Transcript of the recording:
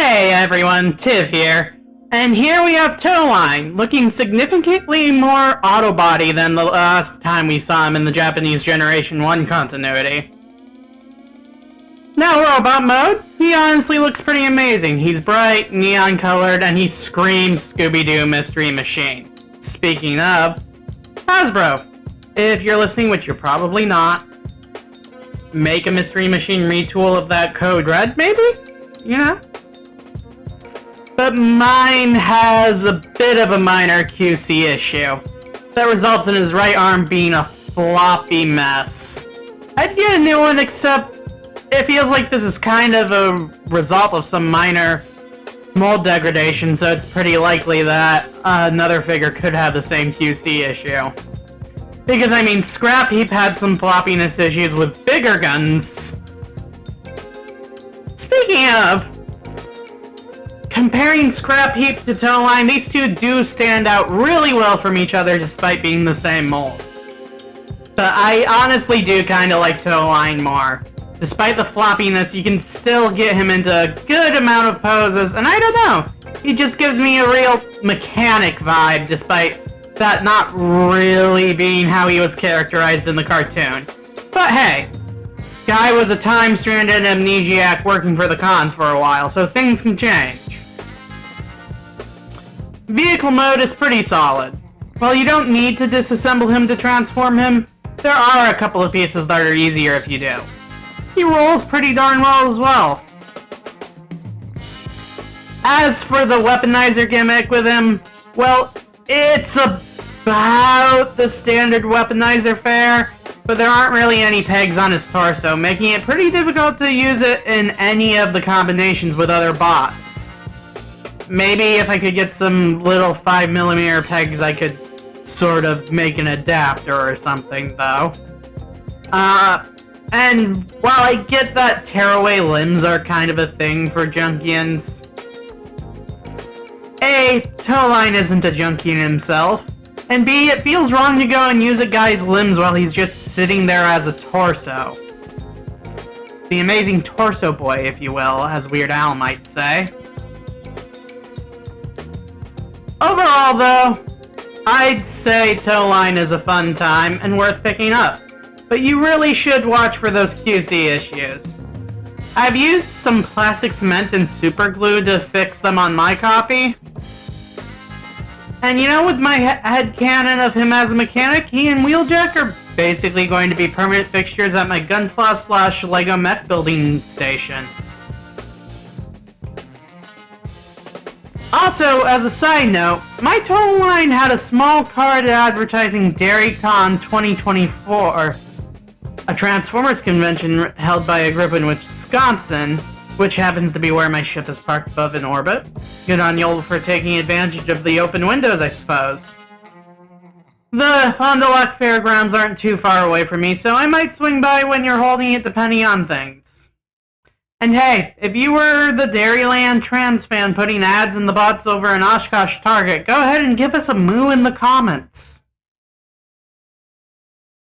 Hey everyone, Tiv here. And here we have Toeline, looking significantly more Autobot-y than the last time we saw him in the Japanese Generation 1 continuity. Now, robot mode, he honestly looks pretty amazing. He's bright, neon-colored, and he screams Scooby-Doo Mystery Machine. Speaking of, Hasbro, if you're listening, which you're probably not, make a Mystery Machine retool of that Code Red, maybe? You know? But mine has a bit of a minor QC issue that results in his right arm being a floppy mess. I'd get a new one, except it feels like this is kind of a result of some minor mold degradation, so it's pretty likely that another figure could have the same QC issue. Because, I mean, Scrap Heap had some floppiness issues with bigger guns. Speaking of, comparing Scrap Heap to Toeline, these two do stand out really well from each other despite being the same mold. But I honestly do kind of like Toeline more. Despite the floppiness, you can still get him into a good amount of poses, and I don't know, he just gives me a real mechanic vibe, despite that not really being how he was characterized in the cartoon. But hey, guy was a time-stranded amnesiac working for the cons for a while, so things can change. Vehicle mode is pretty solid. While you don't need to disassemble him to transform him, there are a couple of pieces that are easier if you do. He rolls pretty darn well as well. As for the weaponizer gimmick with him, well, it's about the standard weaponizer fare, but there aren't really any pegs on his torso, making it pretty difficult to use it in any of the combinations with other bots. Maybe if I could get some little 5mm pegs, I could sort of make an adapter or something, though. And while I get that tearaway limbs are kind of a thing for Junkians, A, Toeline isn't a Junkian himself, and B, it feels wrong to go and use a guy's limbs while he's just sitting there as a torso. The amazing torso boy, if you will, as Weird Al might say. Overall, though, I'd say Toeline is a fun time and worth picking up. But you really should watch for those QC issues. I've used some plastic cement and super glue to fix them on my copy. And you know, with my headcanon of him as a mechanic, he and Wheeljack are basically going to be permanent fixtures at my Gunpla / Lego mech building station. Also, as a side note, my Toeline had a small card advertising DairyCon 2024, a Transformers convention held by a group in Wisconsin, which happens to be where my ship is parked above in orbit. Good on y'all for taking advantage of the open windows, I suppose. The Fond du Lac Fairgrounds aren't too far away from me, so I might swing by when you're holding it depending on things. And hey, if you were the Dairyland trans fan putting ads in the bots over in Oshkosh Target, go ahead and give us a moo in the comments.